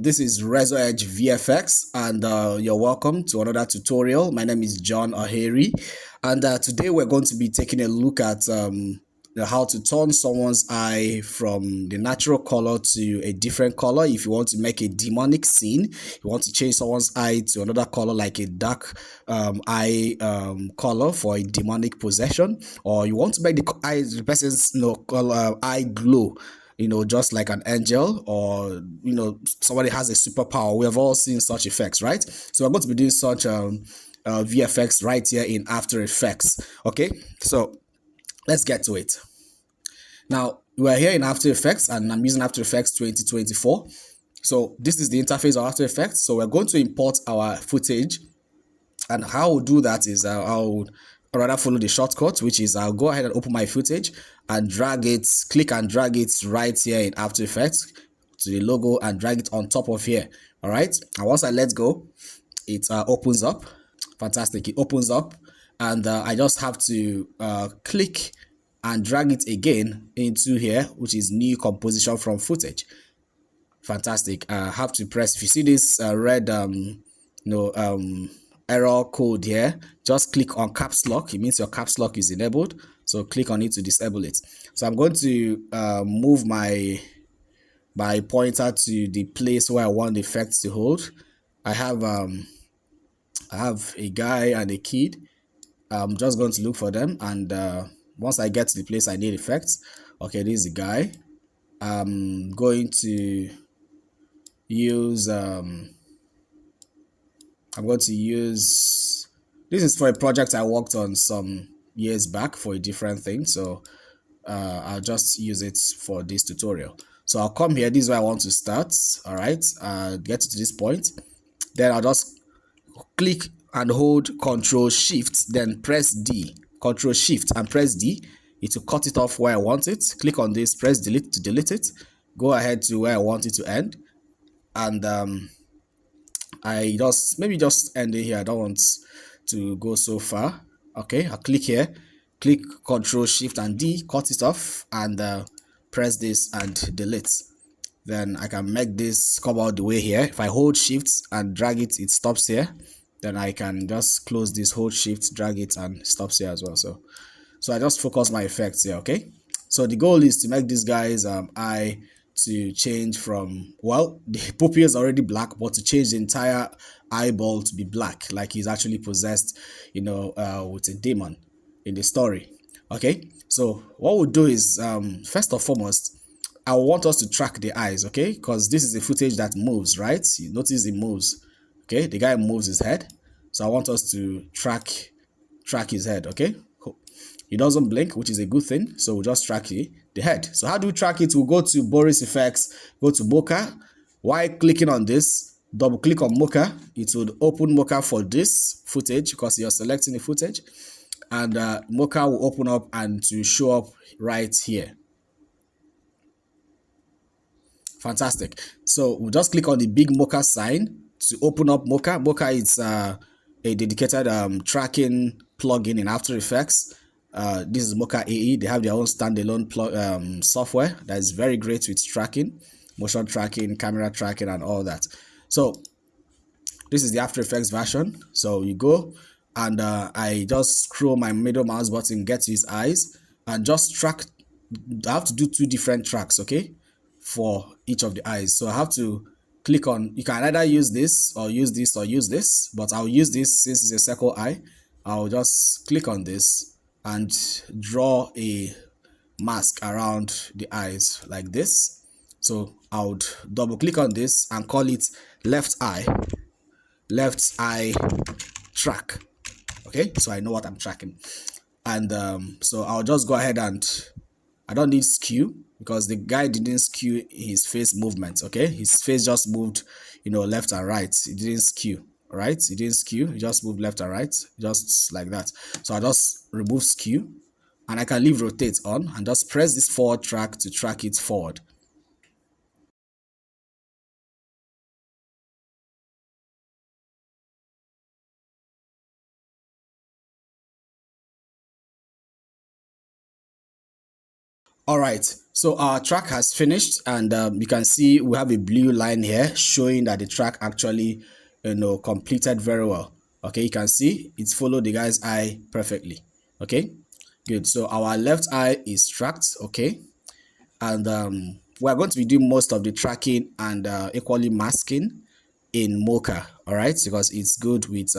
This is Rezo Edge VFX, and you're welcome to another tutorial. My name is John O'Hary, and today we're going to be taking a look at how to turn someone's eye from the natural color to a different color. If you want to make a demonic scene, you want to change someone's eye to another color, like a dark eye color for a demonic possession, or you want to make the person's color, eye glow, just like an angel, or somebody has a superpower. We have all seen such effects, right? So I'm going to be doing such VFX right here in After Effects. Okay, so let's get to it. Now we're here in After Effects, and I'm using After Effects 2024. So this is the interface of After Effects. So we're going to import our footage, and how we'll do that is I'll rather follow the shortcut, which is I'll go ahead and open my footage and drag it, click and drag it right here in After Effects to the logo and drag it on top of here. All right, and once I let go, it opens up. Fantastic, it opens up, and I just have to click and drag it again into here, which is new composition from footage. Fantastic. I have to press, if you see this red error code here, just click on caps lock. It means your caps lock is enabled, so click on it to disable it. So I'm going to move my pointer to the place where I want the effects to hold. I have a guy and a kid. I'm just going to look for them, and once I get to the place I need effects, okay, this is the guy. I'm going to use this is for a project I worked on some years back for a different thing, so I'll just use it for this tutorial. So I'll come here. This is where I want to start. All right, get to this point, then I'll just click and hold Control Shift, then press D. Control Shift and press D. It will cut it off where I want it. Click on this, press delete to delete it. Go ahead to where I want it to end, and I just end it here. I don't want to go so far. Okay, I'll click here, click Control Shift and D, cut it off, and press this and delete. Then I can make this come out the way here. If I hold Shift and drag it, it stops here. Then I can just close this, hold Shift, drag it, and stops here as well. So I just focus my effects here. Okay, so the goal is to make this guy's eye to change from, well, the pupil is already black, but to change the entire eyeball to be black, like he's actually possessed, with a demon in the story. Okay, so what we'll do is, first and foremost, I want us to track the eyes, okay, because this is a footage that moves, right? You notice it moves. Okay, the guy moves his head, so I want us to track his head. Okay, he doesn't blink, which is a good thing, so we'll just track the head. So how do we track it? We'll go to Boris Effects, go to Mocha. While clicking on this, double click on Mocha. It would open Mocha for this footage because you're selecting the footage, and Mocha will open up and to show up right here. Fantastic. So we'll just click on the big Mocha sign to open up Mocha. Mocha is a dedicated tracking plugin in After Effects. This is Mocha AE. They have their own standalone software that is very great with tracking, motion tracking, camera tracking, and all that. So this is the After Effects version. So you go, and I just scroll my middle mouse button, get to his eyes, and just track. I have to do two different tracks, okay, for each of the eyes. So I have to click on, you can either use this or use this or use this, but I'll use this since it's a circle eye. I'll just click on this and draw a mask around the eyes like this. So I would double click on this and call it left eye track. Okay, so I know what I'm tracking. And so I'll just go ahead, and I don't need skew because the guy didn't skew his face movements. Okay, his face just moved, left and right. It didn't skew. All right, it didn't skew. It just moved left and right, just like that. So I just remove skew, and I can leave rotate on and just press this forward track to track it forward. All right, so our track has finished, and you can see we have a blue line here showing that the track actually, completed very well. Okay, you can see it followed the guy's eye perfectly. Okay, good. So our left eye is tracked. Okay, and we're going to be doing most of the tracking and equally masking in Mocha, all right, because it's good with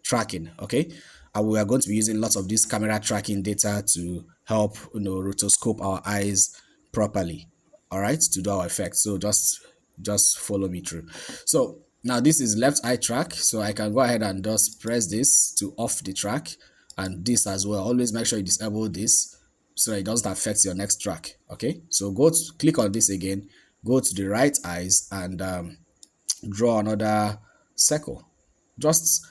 tracking. Okay, and we are going to be using lots of this camera tracking data to help rotoscope our eyes properly, all right, to do our effect. So just follow me through. So now this is left eye track, so I can go ahead and just press this to off the track, and this as well. Always make sure you disable this so it doesn't affect your next track. Okay, so click on this again, go to the right eyes, and draw another circle just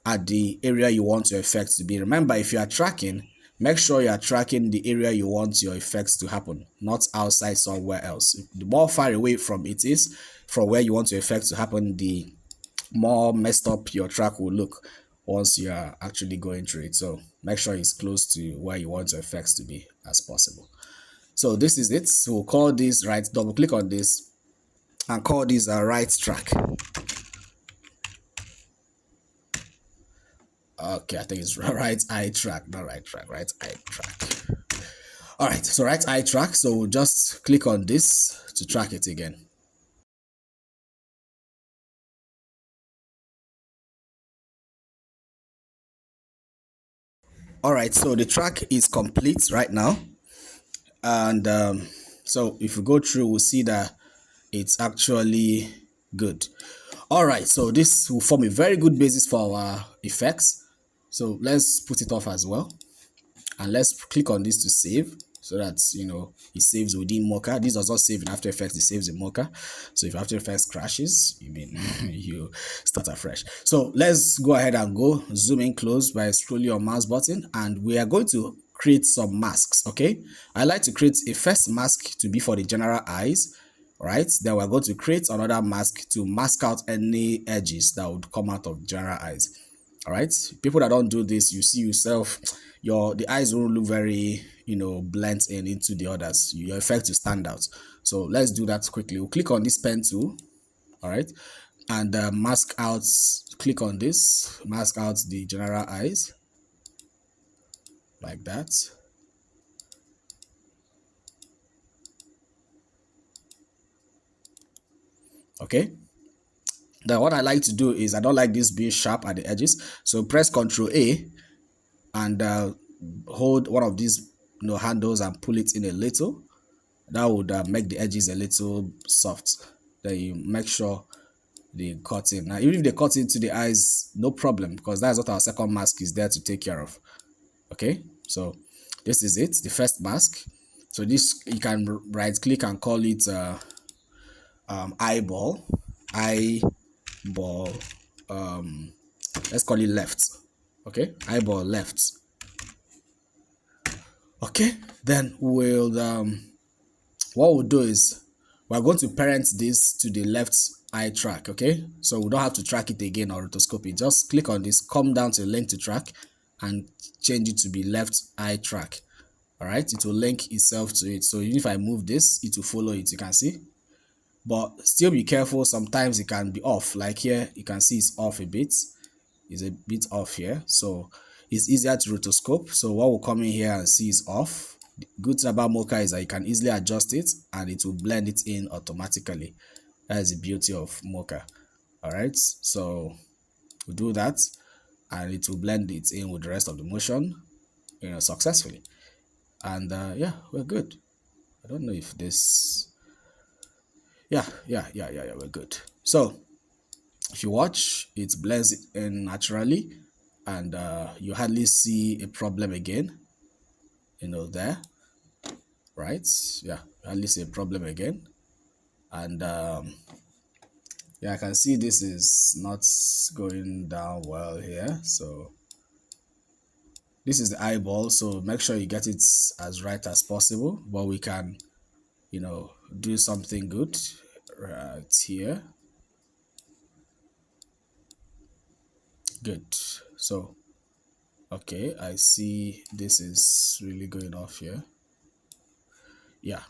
at the area you want your effects to be. Remember, if you are tracking, make sure you are tracking the area you want your effects to happen, not outside somewhere else. The more far away from it is from where you want your effects to happen, the more messed up your track will look once you are actually going through it. So make sure it's close to where you want your effects to be as possible. So this is it. So we'll call this right, double click on this and call this a right track. Okay, I think it's right eye track, not right track, right eye track. All right, so right eye track. So we'll just click on this to track it again. All right, so the track is complete right now. And so if we go through, we'll see that it's actually good. All right, so this will form a very good basis for our effects. So let's put it off as well, and let's click on this to save, so that it saves within Mocha. This does not save in After Effects, it saves in Mocha. So if After Effects crashes, you mean you start afresh. So let's go ahead and go zoom in close by scrolling your mouse button, and we are going to create some masks. Okay, I like to create a first mask to be for the general eyes. Right, then we're going to create another mask to mask out any edges that would come out of general eyes. All right, people that don't do this, you see yourself, the eyes won't look very blend in into the others. Your effect will stand out. So let's do that quickly. We'll click on this pen tool. All right, and mask out, click on this, mask out the general eyes like that. Okay, then what I like to do is, I don't like this being sharp at the edges, so press Ctrl A and hold one of these handles and pull it in a little. That would make the edges a little soft. Then you make sure they cut in. Now even if they cut into the eyes, no problem, because that's what our second mask is there to take care of. Okay, so this is it, the first mask. So this, you can right click and call it eyeball. Eyeball, let's call it left. Okay, eyeball left. Okay, then we'll what we'll do is, we're going to parent this to the left eye track. Okay, so we don't have to track it again or rotoscope it. Just click on this, come down to link to track, and change it to be left eye track. All right, it will link itself to it. So even if I move this, it will follow it. You can see, but still be careful. Sometimes it can be off. Like here, you can see it's off a bit. It's a bit off here, so it's easier to rotoscope. So what will come in here and see is off. The good thing about Mocha is that you can easily adjust it and it will blend it in automatically. That is the beauty of Mocha. All right, so we'll do that and it will blend it in with the rest of the motion successfully. And yeah, we're good. I don't know if this, yeah, we're good. So if you watch, it blends it in naturally, and you hardly see a problem again, there, right? Yeah, you hardly see a problem again. And yeah, I can see this is not going down well here. So this is the eyeball, so make sure you get it as right as possible, but we can, do something good right here. Good. So okay, I see this is really going off here. Yeah.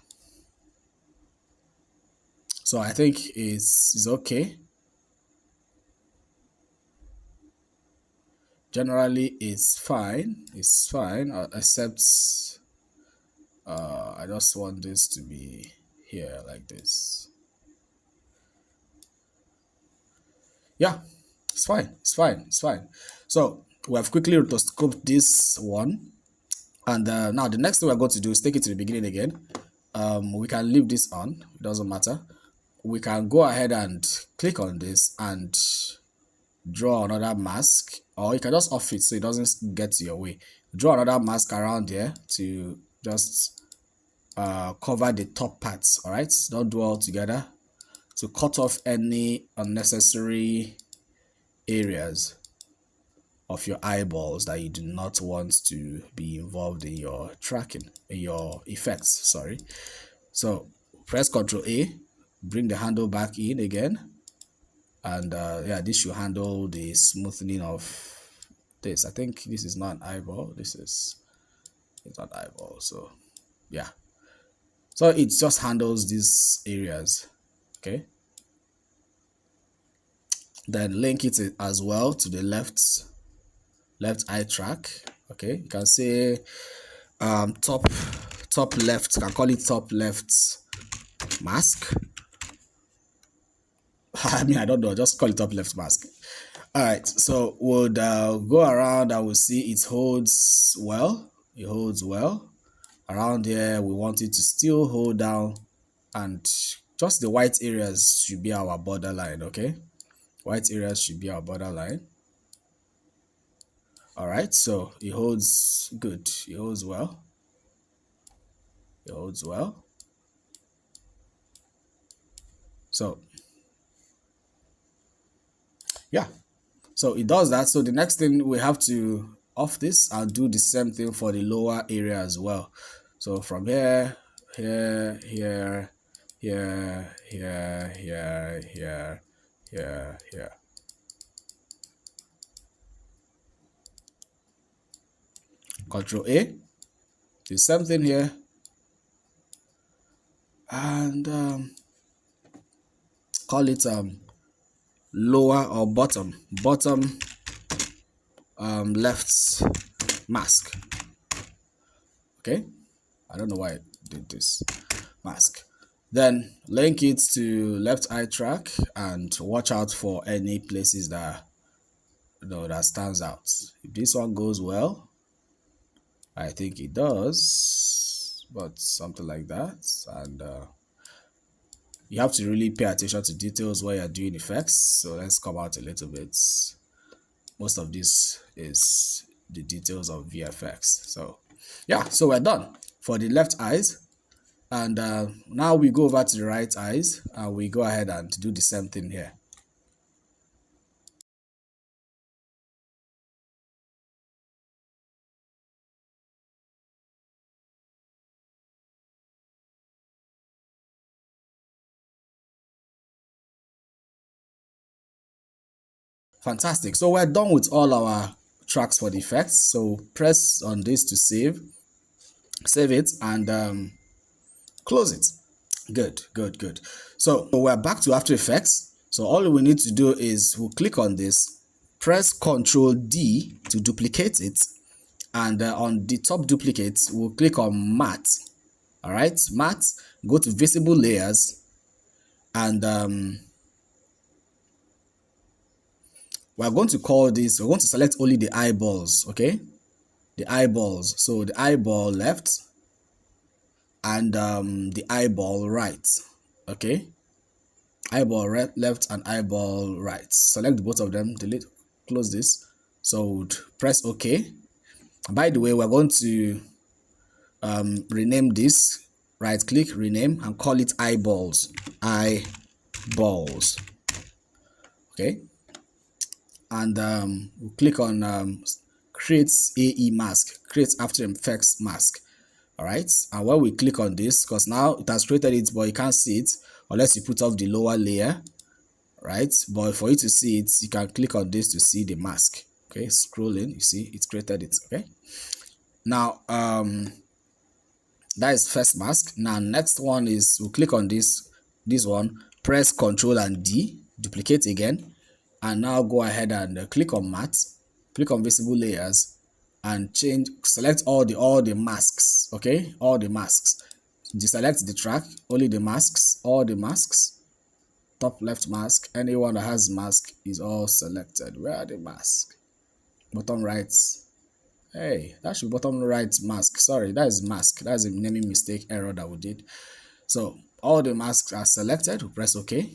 So I think it's okay. Generally, it's fine. It's fine, except I just want this to be here like this. Yeah, it's fine. It's fine. It's fine. So we have quickly rotoscoped this one. And now the next thing we're going to do is take it to the beginning again. We can leave this on. It doesn't matter. We can go ahead and click on this and draw another mask, or you can just off it so it doesn't get to your way. Draw another mask around here to just cover the top parts. All right, don't do all together, to cut off any unnecessary areas of your eyeballs that you do not want to be involved in your tracking, in your effects, sorry. So press Ctrl A, bring the handle back in again, and yeah, this should handle the smoothing of this. I think this is not an eyeball, it's not eyeball. So yeah, so it just handles these areas. Okay, then link it as well to the left eye track. Okay, you can say top left, you can call it top left mask. I mean, I don't know, just call it top left mask. All right, so we'll go around and we'll see it holds well. It holds well. Around here, we want it to still hold down, and just the white areas should be our borderline, okay? White areas should be our borderline. All right, so it holds good. It holds well. It holds well. So, yeah. So it does that. So the next thing, we have to off this and do the same thing for the lower area as well. So from here, here, here, here, here, here, here, here, here. Control A. The same thing here. And call it lower or bottom left mask. Okay, I don't know why I did this. Mask. Then link it to left eye track and watch out for any places that that stands out. If this one goes well, I think it does, but something like that. And you have to really pay attention to details while you're doing effects. So let's come out a little bit. Most of this is the details of VFX. So yeah, so we're done for the left eyes. And now we go over to the right eyes and we go ahead and do the same thing here. Fantastic. So we're done with all our tracks for the effects. So press on this to save it, and close it. Good, good, good. So we're back to After Effects. So all we need to do is we'll click on this, press Ctrl D to duplicate it, and on the top duplicate, we'll click on Matte. All right, Matte, go to Visible Layers, and we're going to call this, we're going to select only the eyeballs, okay? The eyeballs. So the eyeball left and the eyeball right, okay? Eyeball left and eyeball right. Select both of them, delete, close this. So press OK. By the way, we're going to rename this. Right click, rename, and call it eyeballs. Eyeballs. Okay. And we'll click on create AE mask, create After Effects mask. All right, and when we click on this, because now it has created it, but you can't see it unless you put off the lower layer, right? But for you to see it, you can click on this to see the mask. Okay, scroll in, you see it's created it. Okay, now That is first mask. Now next one is we'll click on this one, press Ctrl and D, duplicate again, and now go ahead and click on matte, click on visible layers, and select all the masks. Okay, all the masks. Deselect the track, only the masks, all the masks. Top left mask, anyone that has mask is all selected. Where are the masks? Bottom right. Hey, that should be bottom right mask. Sorry, that is mask. That's a naming mistake error that we did. So all the masks are selected. We press OK,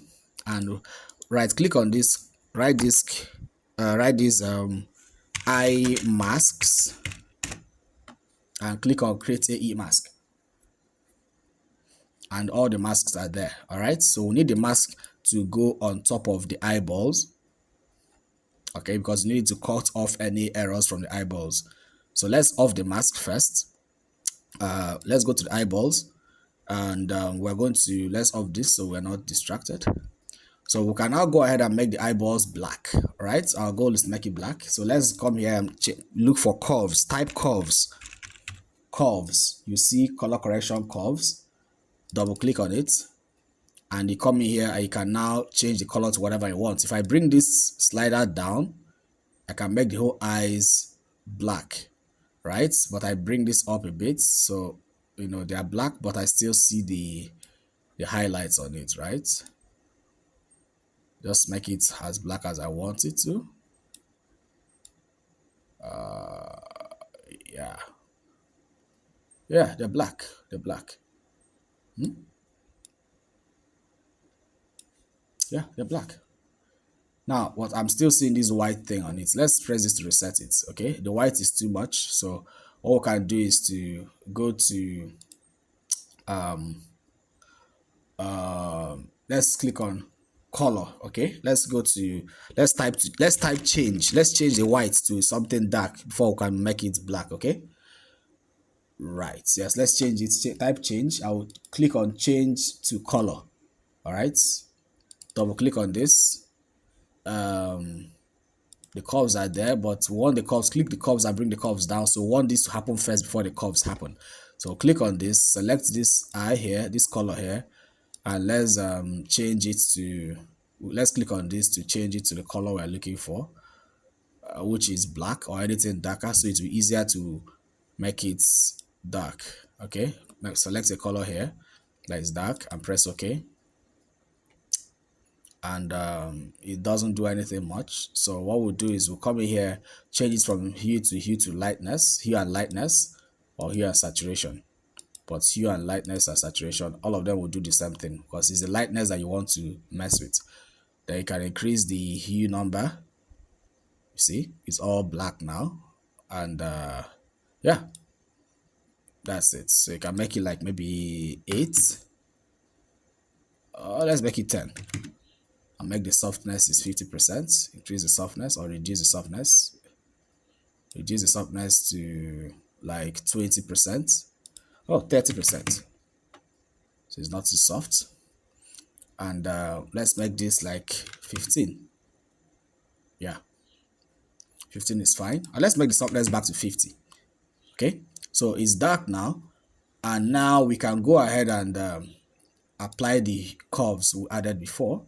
and right click on this, write these eye masks, and click on create AE mask. And all the masks are there. All right, so we need the mask to go on top of the eyeballs. Okay, because we need to cut off any errors from the eyeballs. So let's off the mask first. Let's go to the eyeballs, and we're going to, let's off this so we're not distracted. So we can now go ahead and make the eyeballs black. All right, our goal is to make it black. So let's come here and look for curves, type curves. You see color correction curves, double click on it, and you come in here and you can now change the color to whatever you want. If I bring this slider down, I can make the whole eyes black, right? But I bring this up a bit, so you know they are black, but I still see the highlights on it, right? Just make it as black as I want it to. Yeah, they're black. Yeah, they're black. Now, what I'm still seeing this white thing on it. Let's press this to reset it. Okay, the white is too much, so all we can do is to go to let's click on color. Okay, let's type change. Let's change the white to something dark before we can make it black. Okay, right, yes, let's change it. Type change. I will click on change to color. All right, double click on this. The curves are there, but we want the curves, click the curves and bring the curves down. So we want this to happen first before the curves happen. So click on this, select this eye here, this color here, and let's change it to, let's click on this to change it to the color we're looking for, which is black or anything darker, so it will be easier to make it dark. Okay, now select a color here that is dark and press OK, and it doesn't do anything much. So what we'll do is we'll come in here, change it from hue to lightness, hue and lightness, or hue and saturation. But hue and lightness and saturation, all of them will do the same thing because it's the lightness that you want to mess with. Then you can increase the hue number. You see, it's all black now, and yeah, that's it. So you can make it like maybe 8. Let's make it 10. And make the softness is 50%. Increase the softness or reduce the softness. Reduce the softness to like 20%. Oh, 30%. So it's not too soft. And let's make this like 15. Yeah, 15 is fine. And let's make the softness back to 50. Okay, so it's dark now, and now we can go ahead and apply the curves we added before,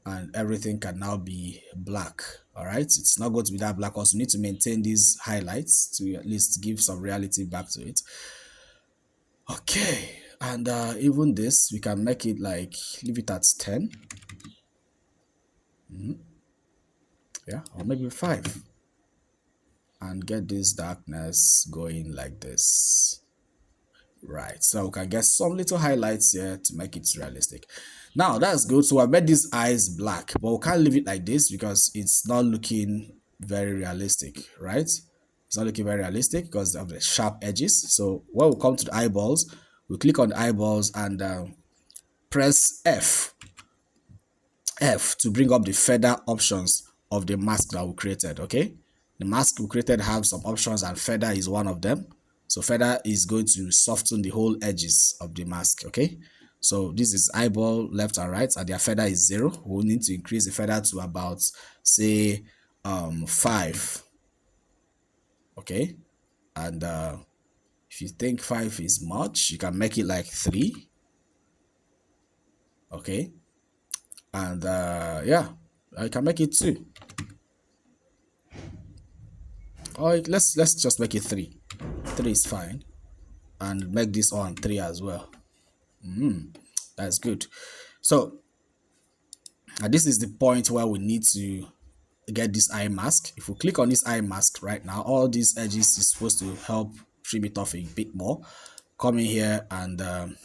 and everything can now be black. All right, it's not going to be that black because we need to maintain these highlights to at least give some reality back to it. Okay, and even this we can make it like, leave it at 10. Yeah, or maybe 5, and get this darkness going like this. Right, so we can get some little highlights here to make it realistic. Now that's good. So I made these eyes black, but we can't leave it like this because it's not looking very realistic, right? It's not looking very realistic because of the sharp edges. So when we come to the eyeballs, we click on the eyeballs and press F to bring up the feather options of the mask that we created. Okay, the mask we created have some options and feather is one of them. So feather is going to soften the whole edges of the mask. Okay, so this is eyeball left and right, and their feather is 0. We need to increase the feather to about, say, 5. Okay, and If you think 5 is much, you can make it like 3. Okay. And yeah, I can make it 2. Or let's just make it 3. 3 is fine. And make this one 3 as well. That's good. So this is the point where we need to get this eye mask. If we click on this eye mask right now, all these edges is supposed to help trim it off a bit more. Come in here and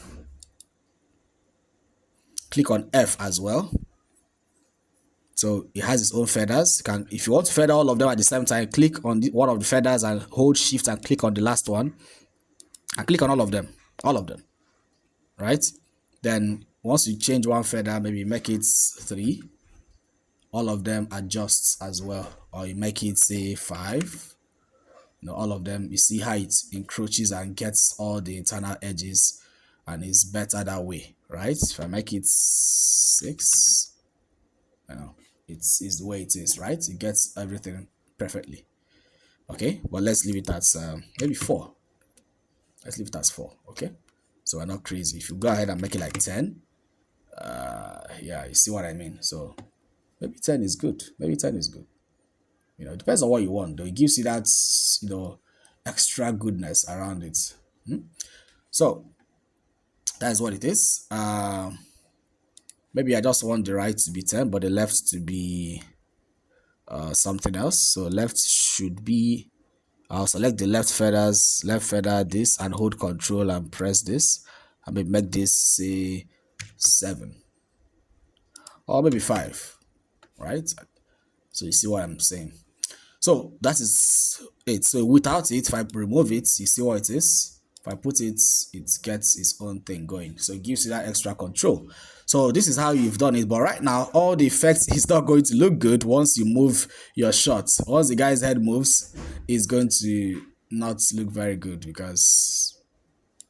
click on F as well. So it has its own feathers. If you want to feather all of them at the same time, click on one of the feathers and hold shift and click on the last one. And click on all of them. Right? Then once you change one feather, maybe make it 3. All of them adjusts as well. Or you make it say 5. All of them, you see how it encroaches and gets all the internal edges, and it's better that way, right? If I make it 6, it's the way it is, right? It gets everything perfectly. Okay, but let's leave it as maybe 4. Let's leave it as 4. Okay, so we're not crazy. If you go ahead and make it like 10, yeah, you see what I mean. So maybe 10 is good. Maybe 10 is good. It depends on what you want, though. It gives you that, extra goodness around it. So that's what it is. Maybe I just want the right to be 10, but the left to be something else. So left should be, I'll select the left feather this, and hold Control and press this, and maybe make this say 7 or maybe 5, right? So you see what I'm saying. So that is it. So without it, if I remove it, you see what it is. If I put it, it gets its own thing going. So it gives you that extra control. So this is how you've done it. But right now, all the effects is not going to look good once you move your shot. Once the guy's head moves, it's going to not look very good because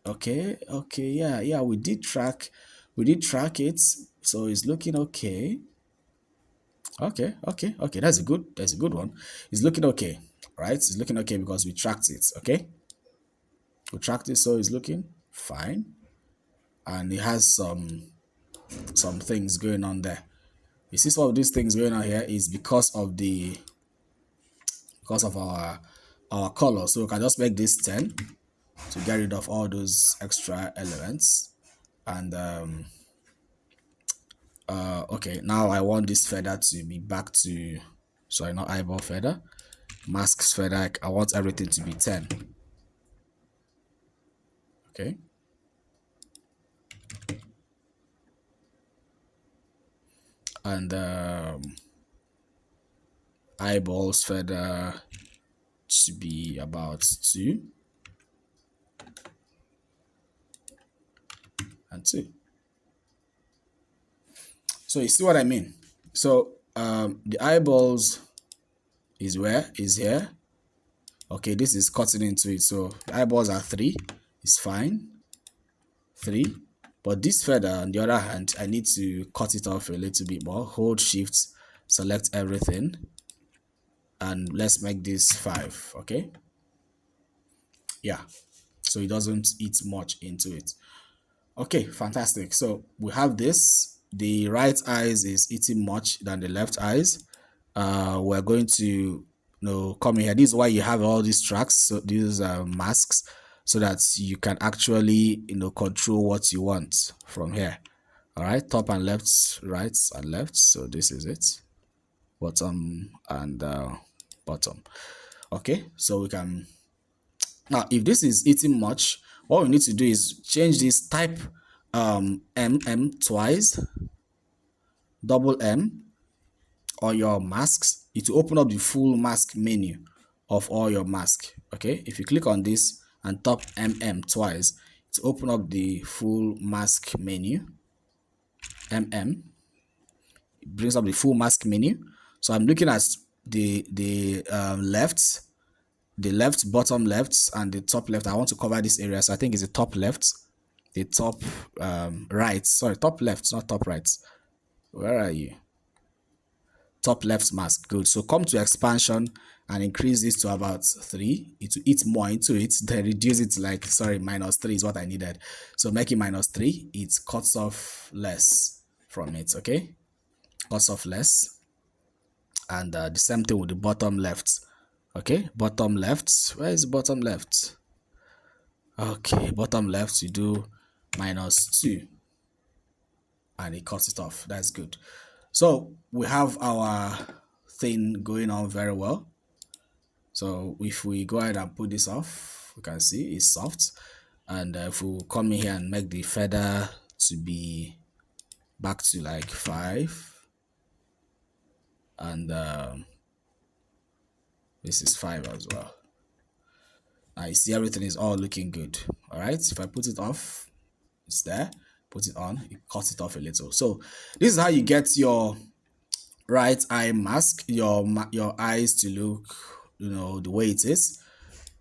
okay, yeah, we did track it. So it's looking okay. Okay, that's a good one. It's looking okay, right? It's looking okay because we tracked it. Okay, we tracked it, so it's looking fine, and it has some things going on there. You see, some of these things going on here is because of our color. So we can just make this 10 to get rid of all those extra elements. And okay, now I want this feather to be back to, sorry, not eyeball feather, masks feather. I want everything to be 10. Okay, and eyeballs feather to be about 2 and 2. So you see what I mean? So the eyeballs is here. Okay, this is cutting into it. So the eyeballs are 3. It's fine. 3. But this feather, on the other hand, I need to cut it off a little bit more. Hold shift, select everything, and let's make this 5. Okay, yeah, so it doesn't eat much into it. Okay, fantastic. So we have this. The right eyes is eating much than the left eyes. We're going to come in here. This is why you have all these tracks, so these masks, so that you can actually control what you want from here. All right, top and left, right and left. So this is it, bottom and bottom. Okay, so we can now, if this is eating much, what we need to do is change this, type MM twice, double M on your masks. It will open up the full mask menu of all your masks. Okay, if you click on this and tap MM twice, it will open up the full mask menu. MM, it brings up the full mask menu. So I'm looking at the left, bottom left, and the top left. I want to cover this area, so I think it's the top left, the top right. Sorry, top left, not top right. Where are you? top left mask. Good. So come to expansion and increase this to about 3. It will eat more into it, then reduce it to like, sorry, -3 is what I needed. So make it -3, it cuts off less from it, okay? Cuts off less. And the same thing with the bottom left. Okay, bottom left. Where is bottom left? Okay, bottom left, you do -2. And it cuts it off. That's good. So we have our thing going on very well. So if we go ahead and put this off, we can see it's soft. And if we come in here and make the feather to be back to like 5, and this is 5 as well. Now you see everything is all looking good. All right, if I put it off, it's there. Put it on, it cuts it off a little. So this is how you get your right eye mask, your eyes to look, you know, the way it is.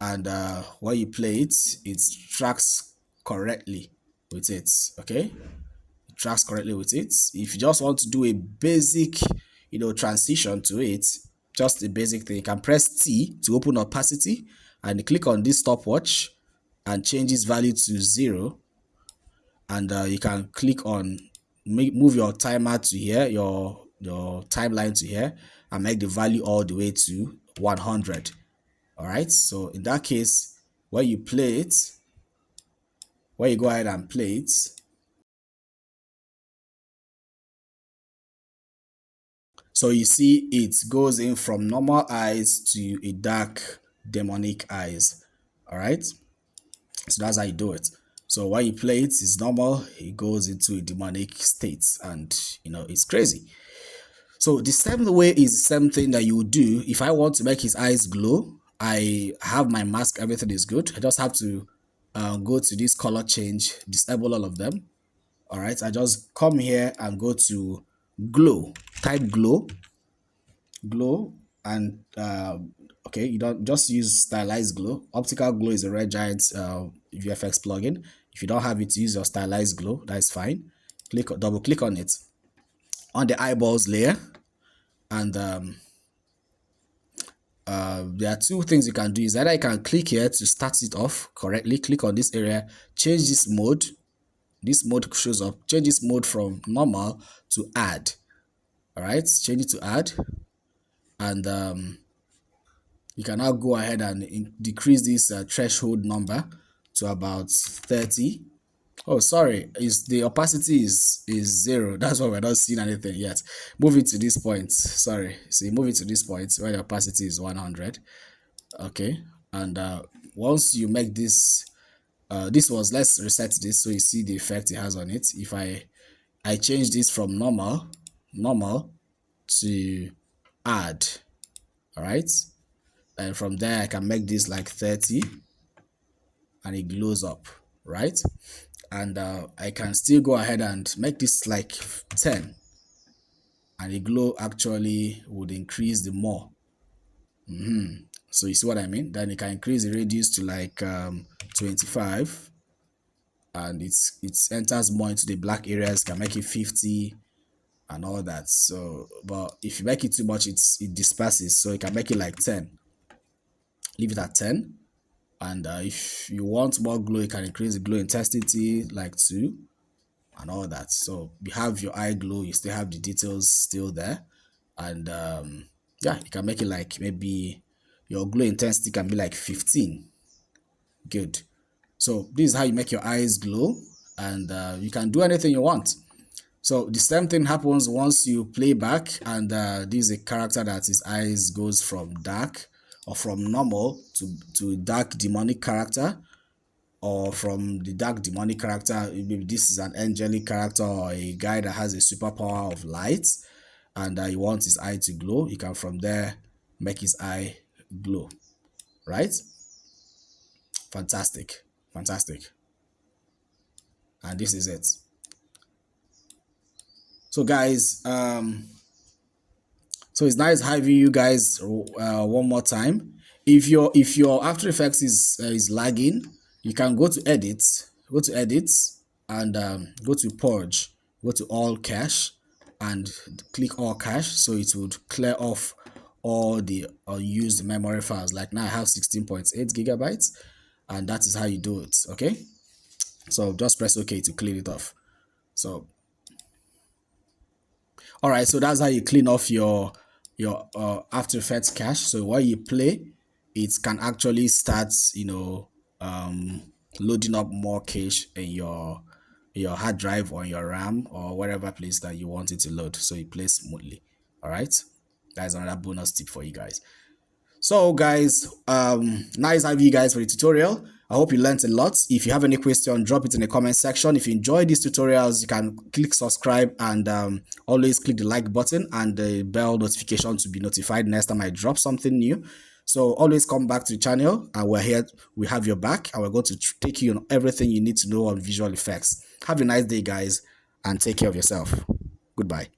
And when you play it, it tracks correctly with it. Okay, it tracks correctly with it. If you just want to do a basic, you know, transition to it, just a basic thing, you can press T to open opacity and click on this stopwatch and change its value to 0. And you can click on move your timer to here, your timeline to here, and make the value all the way to 100. All right, so in that case, when you play it, when you go ahead and play it, so you see it goes in from normal eyes to a dark demonic eyes. All right, so that's how you do it. So when you play it, it's normal, it goes into a demonic state, and you know, it's crazy. So the same way is the same thing that you would do if I want to make his eyes glow. I have my mask, everything is good. I just have to go to this color change, disable all of them. All right, I just come here and go to glow, type glow, and okay, you don't just use stylized glow. Optical glow is a Red Giant VFX plugin. If you don't have it, use your stylized glow, that's fine. Double click on it on the eyeballs layer, and there are 2 things you can do. Is either you can click here to start it off correctly, click on this area, change this mode. This mode shows up, change this mode from normal to add. All right, change it to add, and you can now go ahead and decrease this threshold number to about 30. Oh, sorry, is the opacity is 0. That's why we're not seeing anything yet. Move it to this point. Sorry, see, move it to this point where the opacity is 100. Okay, and once you make this, let's reset this so you see the effect it has on it. If I change this from normal to add, all right, and from there I can make this like 30, and it glows up, right? And I can still go ahead and make this like 10, and the glow actually would increase the more. So you see what I mean? Then you can increase the radius to like 25, and it enters more into the black areas. Can make it 50 and all that. So, but if you make it too much, it disperses. So you can make it like 10. Leave it at 10. And if you want more glow, you can increase the glow intensity like 2 and all that. So you have your eye glow, you still have the details still there. And yeah, you can make it like maybe your glow intensity can be like 15. Good. So this is how you make your eyes glow, and you can do anything you want. So the same thing happens once you play back, and this is a character that his eyes goes from dark or from normal to dark demonic character, or from the dark demonic character, maybe this is an angelic character or a guy that has a superpower of light, and he wants his eye to glow. You can from there make his eye glow, right? Fantastic. And this is it. So guys, so it's nice having you guys one more time. If your After Effects is lagging, you can go to edit, and go to purge, go to all cache, and click all cache, so it would clear off all the unused memory files. Like now I have 16.8 gigabytes, and that is how you do it. Okay, so just press OK to clean it off. So all right, so that's how you clean off your After Effects cache. So while you play, it can actually start, loading up more cache in your hard drive or your RAM or whatever place that you want it to load, so it plays smoothly. All right, that's another bonus tip for you guys. So guys, nice having you guys for the tutorial. I hope you learned a lot. If you have any question, drop it in the comment section. If you enjoy these tutorials, you can click subscribe and always click the like button and the bell notification to be notified next time I drop something new. So always come back to the channel, and we're here, we have your back, and we're going to take you on everything you need to know on visual effects. Have a nice day, guys, and take care of yourself. Goodbye.